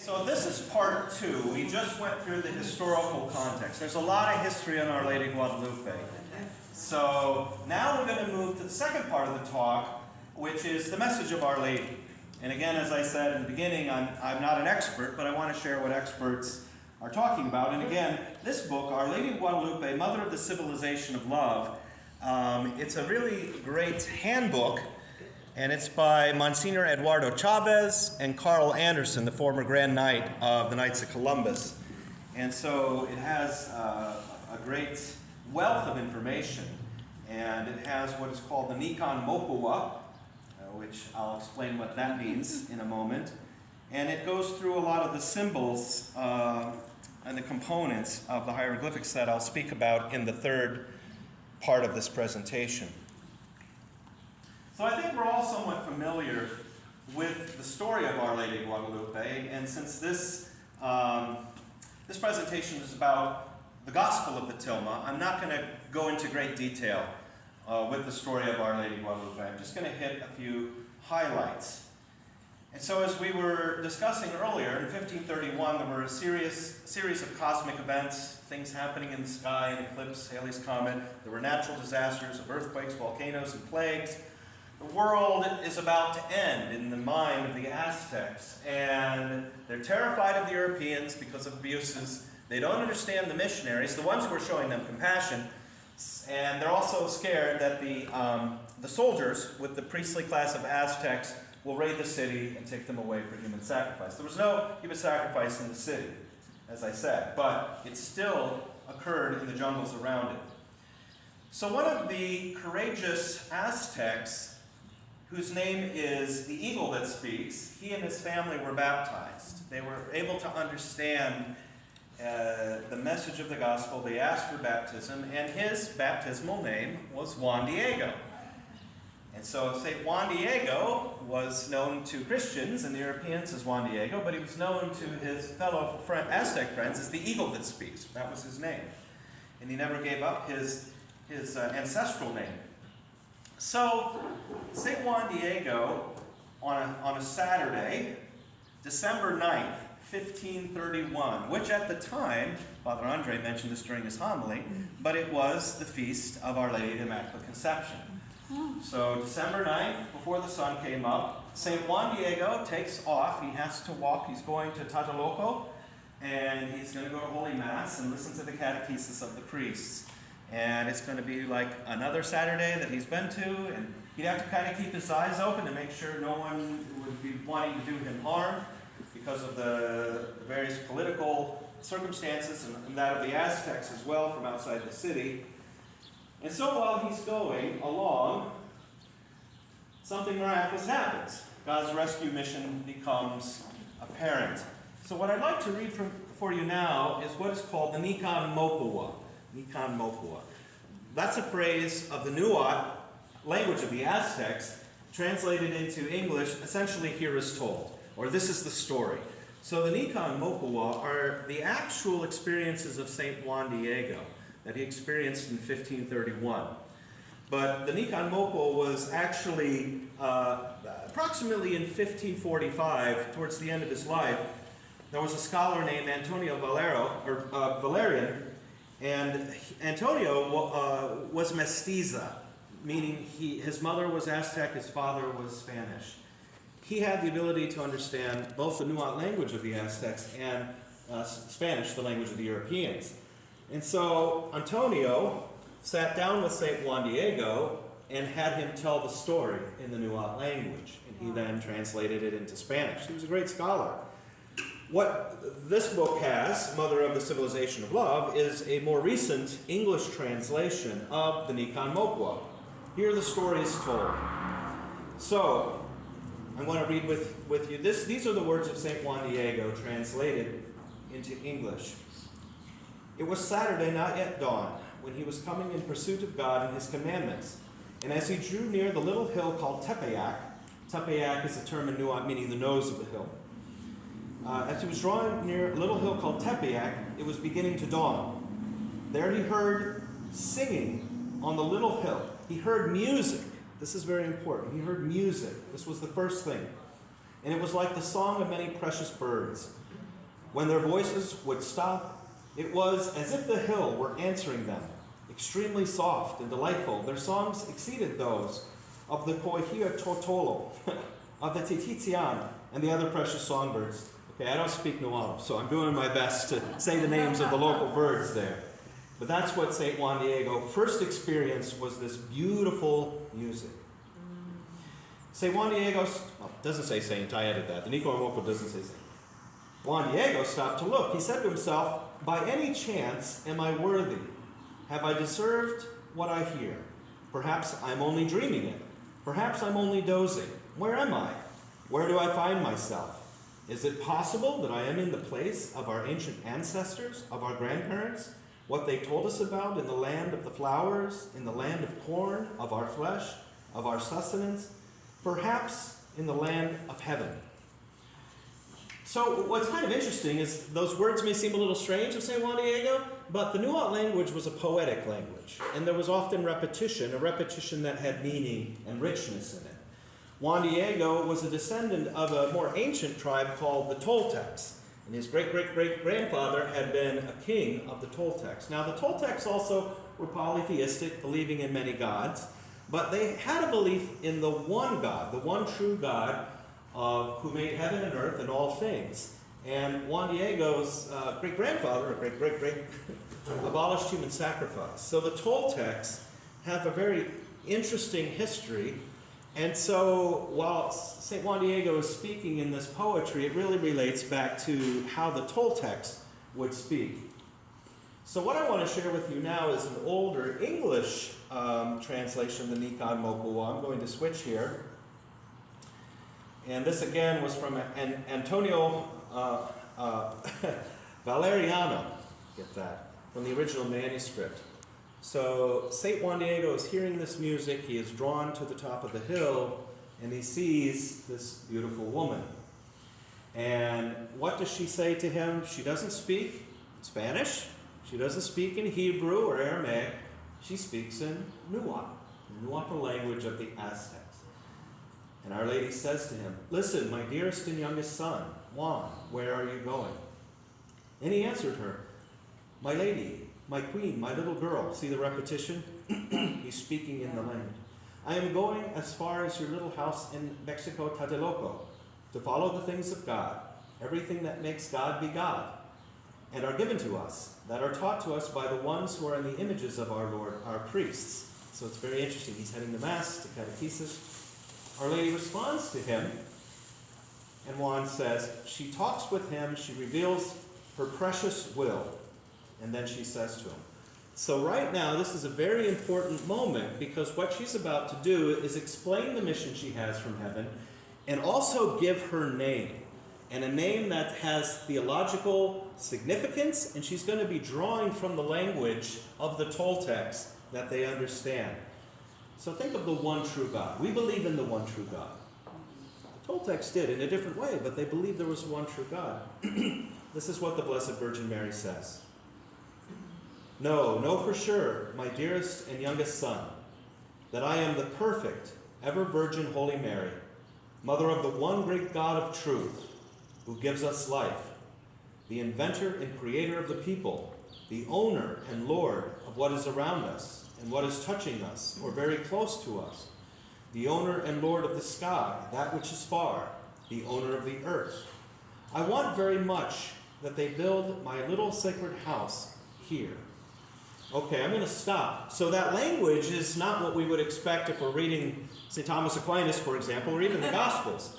So this is part two. We just went through the historical context. There's a lot of history on Our Lady of Guadalupe. So now we're going to move to the second part of the talk, which is the message of Our Lady. And again, as I said in the beginning, I'm not an expert, but I want to share what experts are talking about. And again, this book, Our Lady of Guadalupe, Mother of the Civilization of Love, it's a really great handbook. And it's by Monsignor Eduardo Chavez and Carl Anderson, the former Grand Knight of the Knights of Columbus. And so it has a great wealth of information. And it has what is called the Nikan Mopua, which I'll explain what that means in a moment. And it goes through a lot of the symbols and the components of the hieroglyphics that I'll speak about in the third part of this presentation. So I think we're all somewhat familiar with the story of Our Lady of Gaudelupe, and since this presentation is about the Gospel of the Tilma, I'm not going to go into great detail with the story of Our Lady of Gaudelupe. I'm just going to hit a few highlights. And so as we were discussing earlier, in 1531 there were a series of cosmic events, things happening in the sky, an eclipse, Halley's Comet. There were natural disasters of earthquakes, volcanoes, and plagues. The world is about to end in the mind of the Aztecs, and they're terrified of the Europeans because of abuses. They don't understand the missionaries, the ones who are showing them compassion, and they're also scared that the soldiers with the priestly class of Aztecs will raid the city and take them away for human sacrifice. There was no human sacrifice in the city, as I said, but it still occurred in the jungles around it. So one of the courageous Aztecs, whose name is the Eagle That Speaks, he and his family were baptized. They were able to understand the message of the gospel. They asked for baptism, and his baptismal name was Juan Diego. And so St. Juan Diego was known to Christians and the Europeans as Juan Diego, but he was known to his fellow Aztec friends as the Eagle That Speaks. That was his name. And he never gave up his ancestral name. So, St. Juan Diego, on a Saturday, December 9th, 1531, which at the time, Father Andre mentioned this during his homily, but it was the feast of Our Lady of the Immaculate Conception. So, December 9th, before the sun came up, St. Juan Diego takes off. He has to walk. He's going to Tlatelolco, and he's going to go to Holy Mass and listen to the catechesis of the priests. And it's going to be like another Saturday that he's been to, and he'd have to kind of keep his eyes open to make sure no one would be wanting to do him harm because of the various political circumstances and that of the Aztecs as well from outside the city. And so while he's going along, something miraculous happens. God's rescue mission becomes apparent. So what I'd like to read for you now is what is called the Nikan Mopua. Nikan Mopua. That's a phrase of the Nuat language of the Aztecs, translated into English, essentially here is told, or this is the story. So the Nikan Mopua are the actual experiences of St. Juan Diego that he experienced in 1531. But the Nikan Mopua was actually approximately in 1545, towards the end of his life. There was a scholar named Antonio Valerian, and Antonio was mestiza, meaning his mother was Aztec, his father was Spanish. He had the ability to understand both the Nuat language of the Aztecs and Spanish, the language of the Europeans. And so Antonio sat down with St. Juan Diego and had him tell the story in the Nuat language, and he then translated it into Spanish. He was a great scholar. What this book has, Mother of the Civilization of Love, is a more recent English translation of the Nikan Mopua. Here the story is told. So, I want to read with you. These are the words of St. Juan Diego translated into English. It was Saturday, not yet dawn, when he was coming in pursuit of God and his commandments. And as he drew near the little hill called Tepeyac, Tepeyac is a term in Nuat meaning the nose of the hill. As he was drawing near a little hill called Tepeyac, it was beginning to dawn. There he heard singing on the little hill. He heard music. This is very important. He heard music. This was the first thing. And it was like the song of many precious birds. When their voices would stop, it was as if the hill were answering them, extremely soft and delightful. Their songs exceeded those of the Koihia Totolo, of the Titizian, and the other precious songbirds. Okay, I don't speak Nuano, so I'm doing my best to say the names of the local birds there. But that's what St. Juan Diego first experienced, was this beautiful music. St. Juan Diego, well, doesn't say saint, I added that. The Nico Moko doesn't say saint. Juan Diego stopped to look. He said to himself, by any chance am I worthy? Have I deserved what I hear? Perhaps I'm only dreaming it. Perhaps I'm only dozing. Where am I? Where do I find myself? Is it possible that I am in the place of our ancient ancestors, of our grandparents, what they told us about in the land of the flowers, in the land of corn, of our flesh, of our sustenance, perhaps in the land of heaven? So what's kind of interesting is those words may seem a little strange of St. Juan Diego, but the Nuat language was a poetic language, and there was often repetition, a repetition that had meaning and richness in it. Juan Diego was a descendant of a more ancient tribe called the Toltecs, and his great-great-great-grandfather had been a king of the Toltecs. Now, the Toltecs also were polytheistic, believing in many gods, but they had a belief in the one God, the one true God, who made heaven and earth and all things. And Juan Diego's great-grandfather, or great-great-great, abolished human sacrifice. So the Toltecs have a very interesting history. And so while St. Juan Diego is speaking in this poetry, it really relates back to how the Toltecs would speak. So what I want to share with you now is an older English translation of the Nikan Mokuwa. I'm going to switch here. And this again was from Antonio Valeriano. Get that? From the original manuscript. So St. Juan Diego is hearing this music. He is drawn to the top of the hill, and he sees this beautiful woman. And what does she say to him? She doesn't speak Spanish. She doesn't speak in Hebrew or Aramaic. She speaks in Nuat, the Nuapo language of the Aztecs. And Our Lady says to him, listen, my dearest and youngest son, Juan, where are you going? And he answered her, my lady, my queen, my little girl. See the repetition? He's speaking in the land. I am going as far as your little house in Mexico, Tlatelolco, to follow the things of God, everything that makes God be God, and are given to us, that are taught to us by the ones who are in the images of our Lord, our priests. So it's very interesting. He's heading to Mass, to catechesis. Our Lady responds to him, and Juan says, she talks with him, she reveals her precious will, and then she says to him. So right now, this is a very important moment, because what she's about to do is explain the mission she has from heaven, and also give her name, and a name that has theological significance, and she's going to be drawing from the language of the Toltecs that they understand. So think of the one true God. We believe in the one true God. The Toltecs did in a different way, but they believed there was one true God. This is what the Blessed Virgin Mary says. Know for sure, my dearest and youngest son, that I am the perfect, ever Virgin Holy Mary, Mother of the one great God of truth, who gives us life, the inventor and creator of the people, the owner and Lord of what is around us, and what is touching us, or very close to us, the owner and Lord of the sky, that which is far, the owner of the earth. I want very much that they build my little sacred house here. Okay, I'm going to stop. So that language is not what we would expect if we're reading St. Thomas Aquinas, for example, or even the Gospels.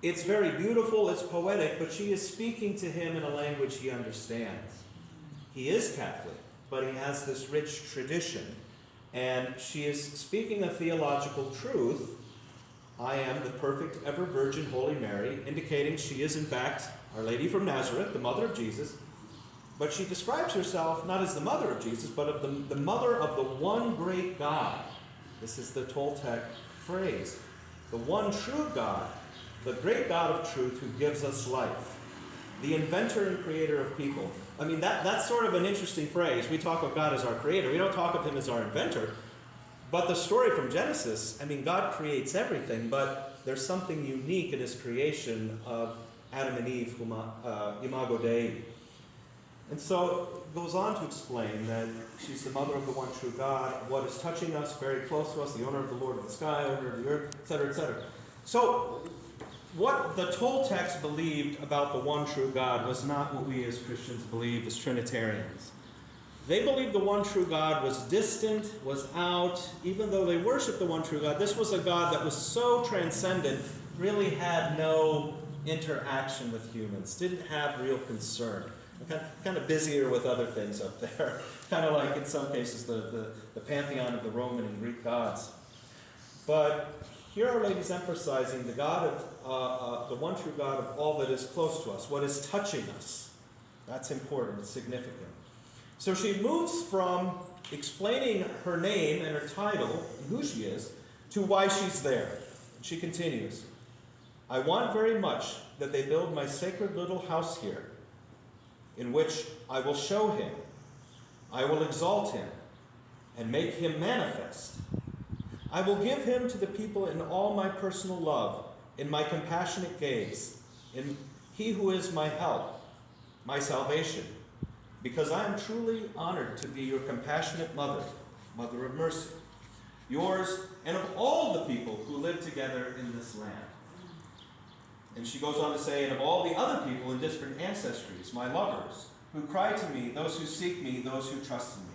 It's very beautiful, it's poetic, but she is speaking to him in a language he understands. He is Catholic, but he has this rich tradition. And she is speaking a theological truth. I am the perfect, ever Virgin Holy Mary, indicating she is in fact Our Lady from Nazareth, the mother of Jesus. But she describes herself not as the mother of Jesus, but of the mother of the one great God. This is the Toltec phrase. The one true God, the great God of truth who gives us life. The inventor and creator of people. I mean, that's sort of an interesting phrase. We talk of God as our creator. We don't talk of him as our inventor. But the story from Genesis, I mean, God creates everything, but there's something unique in his creation of Adam and Eve, Imago Dei. And so it goes on to explain that she's the mother of the one true God, what is touching us, very close to us, the owner of the Lord of the sky, owner of the earth, etc., etc. So what the Toltecs believed about the one true God was not what we as Christians believe as Trinitarians. They believed the one true God was distant, was out. Even though they worshiped the one true God, this was a God that was so transcendent, really had no interaction with humans, didn't have real concern. Kind of busier with other things up there. Kind of like, in some cases, the pantheon of the Roman and Greek gods. But here Our Lady's emphasizing the God of, the one true God of all that is close to us, what is touching us. That's important, it's significant. So she moves from explaining her name and her title, and who she is, to why she's there. And she continues, I want very much that they build my sacred little house here, in which I will show him, I will exalt him, and make him manifest. I will give him to the people in all my personal love, in my compassionate gaze, in he who is my help, my salvation, because I am truly honored to be your compassionate mother, mother of mercy, yours and of all the people who live together in this land. And she goes on to say, and of all the other people in different ancestries, my lovers, who cry to me, those who seek me, those who trust in me.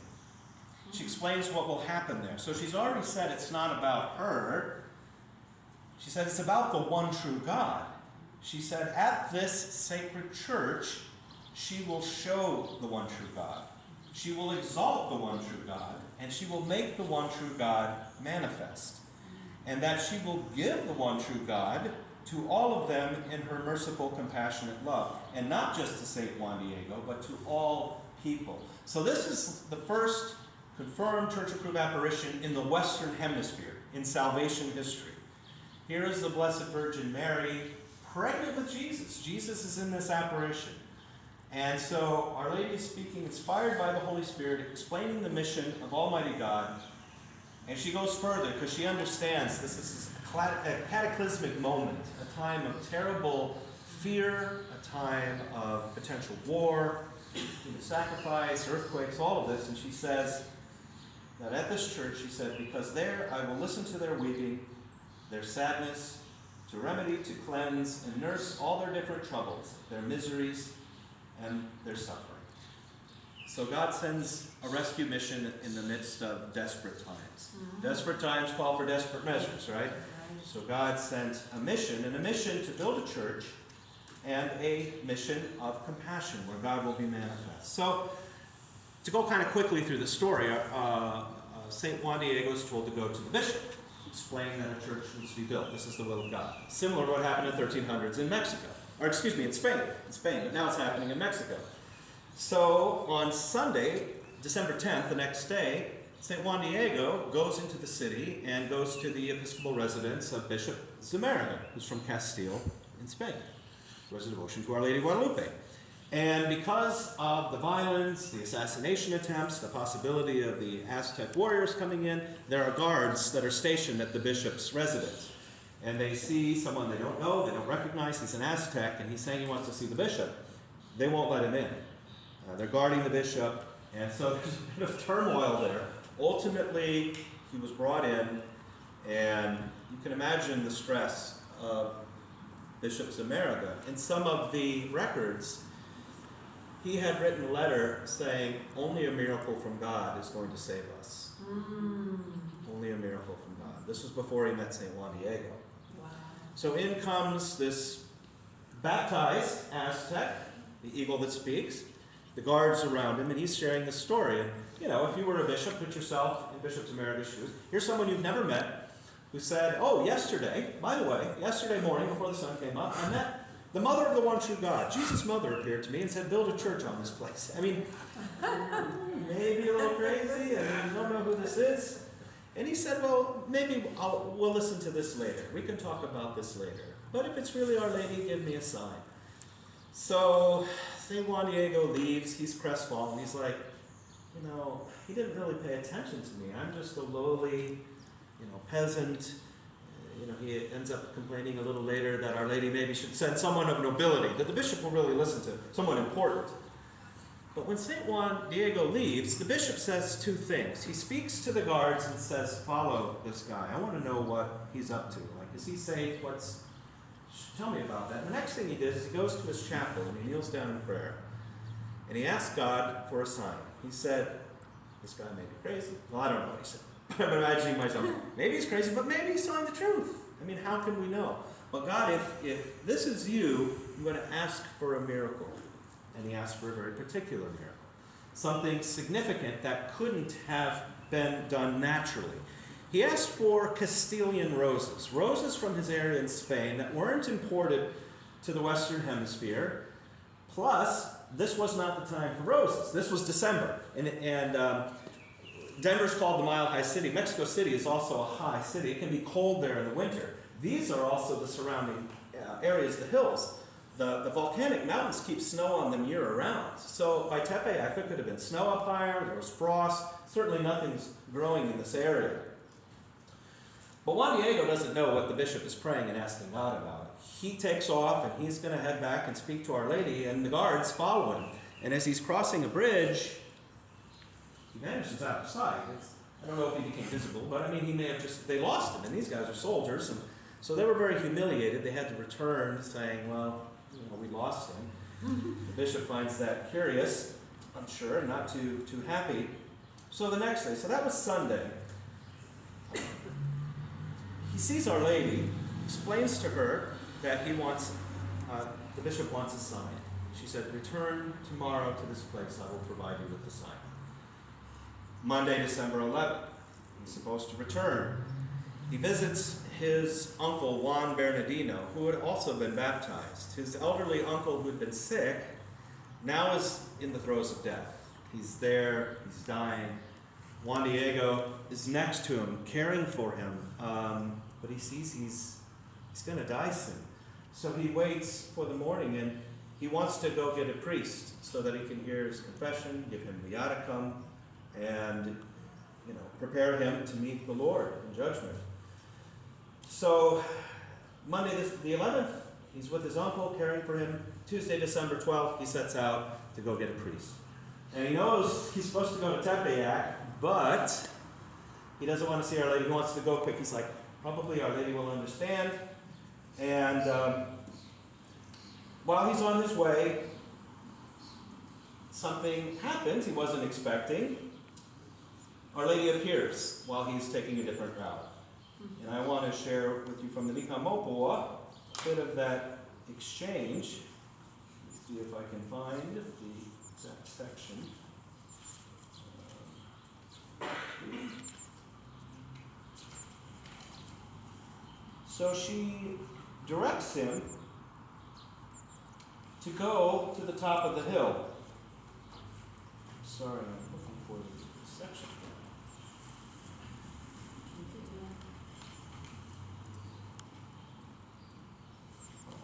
She explains what will happen there. So she's already said it's not about her. She said it's about the one true God. She said at this sacred church, she will show the one true God. She will exalt the one true God, and she will make the one true God manifest. And that she will give the one true God to all of them in her merciful, compassionate love. And not just to St. Juan Diego, but to all people. So this is the first confirmed church-approved apparition in the Western Hemisphere, in salvation history. Here is the Blessed Virgin Mary, pregnant with Jesus. Jesus is in this apparition. And so Our Lady is speaking, inspired by the Holy Spirit, explaining the mission of Almighty God. And she goes further, because she understands this is a cataclysmic moment, a time of terrible fear, a time of potential war, sacrifice, earthquakes, all of this. And she says that at this church, she said, because there I will listen to their weeping, their sadness, to remedy, to cleanse, and nurse all their different troubles, their miseries, and their suffering. So God sends a rescue mission in the midst of desperate times. Desperate times call for desperate measures, right? So God sent a mission, and a mission to build a church, and a mission of compassion where God will be manifest. So, to go kind of quickly through the story, St. Juan Diego is told to go to the bishop, explain that a church needs to be built. This is the will of God. Similar to what happened in the 1300s in Mexico. Or excuse me, in Spain, but now it's happening in Mexico. So on Sunday, December 10th, the next day, St. Juan Diego goes into the city and goes to the episcopal residence of Bishop Zumárraga, who's from Castile in Spain. Who has a devotion to Our Lady Gaudelupe. And because of the violence, the assassination attempts, the possibility of the Aztec warriors coming in, there are guards that are stationed at the bishop's residence. And they see someone they don't know, they don't recognize, he's an Aztec, and he's saying he wants to see the bishop. They won't let him in. They're guarding the bishop, and so there's a bit of turmoil there. Ultimately, he was brought in, and you can imagine the stress of Bishop Zumárraga. In some of the records, he had written a letter saying, only a miracle from God is going to save us. Only a miracle from God. This was before he met St. Juan Diego. Wow. So in comes this baptized Aztec, the eagle that speaks, the guards around him, and he's sharing the story. And, you know, if you were a bishop, put yourself in Bishop Zumárraga's shoes. Here's someone you've never met who said, oh, yesterday morning before the sun came up, I met the mother of the one true God. Jesus' mother appeared to me and said, build a church on this place. I mean, maybe a little crazy, and I don't know who this is. And he said, well, maybe we'll listen to this later. We can talk about this later. But if it's really Our Lady, give me a sign. So St. Juan Diego leaves. He's crestfallen. He's like, you know, he didn't really pay attention to me. I'm just a lowly, peasant. he ends up complaining a little later that Our Lady maybe should send someone of nobility, that the bishop will really listen to, someone important. But when St. Juan Diego leaves, the bishop says two things. He speaks to the guards and says, follow this guy. I want to know what he's up to. Like, is he safe? Tell me about that. And the next thing he does is he goes to his chapel and he kneels down in prayer. And he asks God for a sign. He said, this guy may be crazy. Well, I don't know what he said. I'm imagining myself, maybe he's crazy, but maybe he's telling the truth. I mean, how can we know? Well, God, if this is you, I'm going to ask for a miracle. And he asked for a very particular miracle. Something significant that couldn't have been done naturally. He asked for Castilian roses. Roses from his area in Spain that weren't imported to the Western Hemisphere. Plus, this was not the time for roses. This was December. And Denver's called the Mile High City. Mexico City is also a high city. It can be cold there in the winter. These are also the surrounding areas, the hills. The volcanic mountains keep snow on them year-round. So by Tepeyac, there could have been snow up higher, there was frost. Certainly nothing's growing in this area. But Juan Diego doesn't know what the bishop is praying and asking God about. He takes off and he's going to head back and speak to Our Lady, and the guards follow him. And as he's crossing a bridge, he vanishes out of sight. I don't know if he became visible, but I mean, he may have they lost him, and these guys are soldiers, and so they were very humiliated. They had to return saying, well, we lost him. The bishop finds that curious, unsure, not too happy. So the next day, so that was Sunday, he sees Our Lady, explains to her that the bishop wants a sign. She said, return tomorrow to this place, I will provide you with the sign. Monday, December 11th, he's supposed to return. He visits his uncle, Juan Bernardino, who had also been baptized. His elderly uncle, who had been sick, now is in the throes of death. He's there, he's dying. Juan Diego is next to him, caring for him, but he sees he's going to die soon. So he waits for the morning, and he wants to go get a priest so that he can hear his confession, give him viaticum, and prepare him to meet the Lord in judgment. So Monday the 11th, he's with his uncle, caring for him. Tuesday, December 12th, he sets out to go get a priest. And he knows he's supposed to go to Tepeyac, but he doesn't want to see Our Lady. He wants to go quick. He's like, probably Our Lady will understand. And while he's on his way, something happens he wasn't expecting. Our Lady appears while he's taking a different route. And I want to share with you from the Nikamopua a bit of that exchange. Let's see if I can find the exact section. So she directs him to go to the top of the hill. Sorry, I'm looking for the section.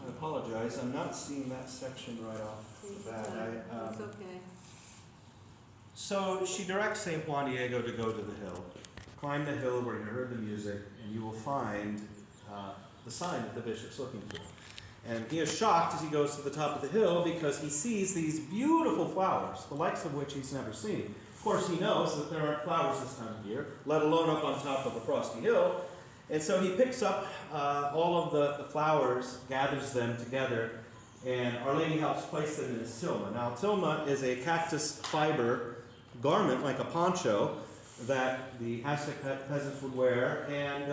I apologize, I'm not seeing that section right off the bat. It's okay. So she directs St. Juan Diego to go to the hill. Climb the hill where you heard the music, and you will find the sign that the bishop's looking for. And he is shocked as he goes to the top of the hill because he sees these beautiful flowers, the likes of which he's never seen. Of course, he knows that there aren't flowers this time of year, let alone up on top of a frosty hill. And so he picks up all of the flowers, gathers them together, and Our Lady helps place them in his tilma. Now, tilma is a cactus fiber garment, like a poncho, that the Aztec peasants would wear, and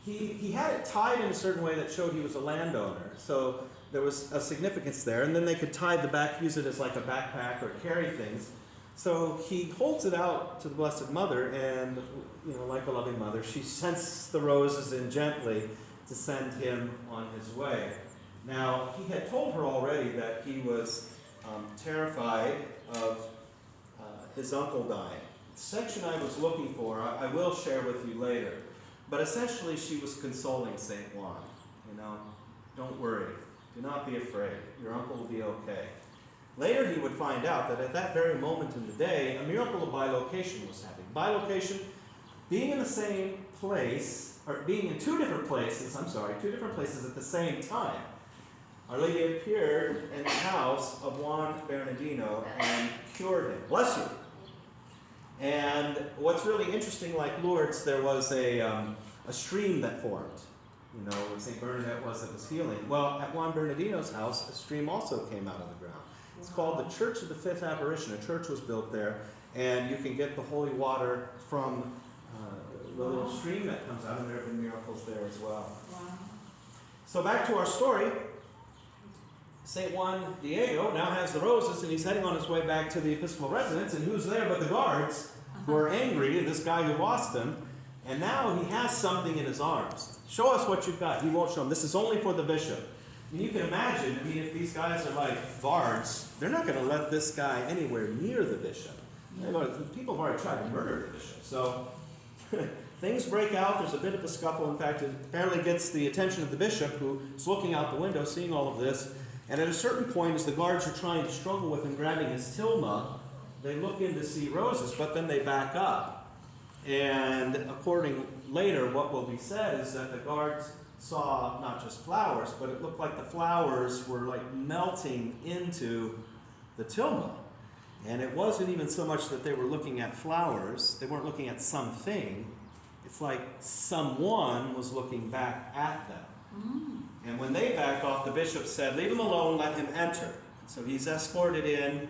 he had it tied in a certain way that showed he was a landowner. So there was a significance there, and then they could tie the back, use it as like a backpack or carry things. So he holds it out to the Blessed Mother, and like a loving mother, she sends the roses in gently to send him on his way. Now, he had told her already that he was terrified of his uncle dying. The section I was looking for, I will share with you later. But essentially, she was consoling St. Juan. Don't worry. Do not be afraid. Your uncle will be okay. Later, he would find out that at that very moment in the day, a miracle of bilocation was happening. Bilocation, being in the same place or being in two different places at the same time. Our Lady appeared in the house of Juan Bernardino and cured him. Bless you. And what's really interesting, like Lourdes, there was a stream that formed. You know, where St. Bernadette was that was healing. Well, at Juan Bernardino's house, a stream also came out of the ground. It's called the Church of the Fifth Apparition. A church was built there, and you can get the holy water from the little stream that comes out, and there have been miracles there as well. Wow. So back to our story. St. Juan Diego now has the roses, and he's heading on his way back to the episcopal residence, and who's there but the guards, who are angry at this guy who lost them, and now he has something in his arms. Show us what you've got. He won't show them. This is only for the bishop. And you can imagine, I mean, if these guys are like guards, they're not going to let this guy anywhere near the bishop. People have already tried to murder the bishop. So things break out. There's a bit of a scuffle. In fact, it apparently gets the attention of the bishop, who's looking out the window, seeing all of this. And at a certain point, as the guards are trying to struggle with him grabbing his tilma, they look in to see roses, but then they back up. And according later, what will be said is that the guards saw not just flowers, but it looked like the flowers were like melting into the tilma. And it wasn't even so much that they were looking at flowers, they weren't looking at something. It's like someone was looking back at them. And when they backed off, the bishop said, "Leave him alone, let him enter." So he's escorted in,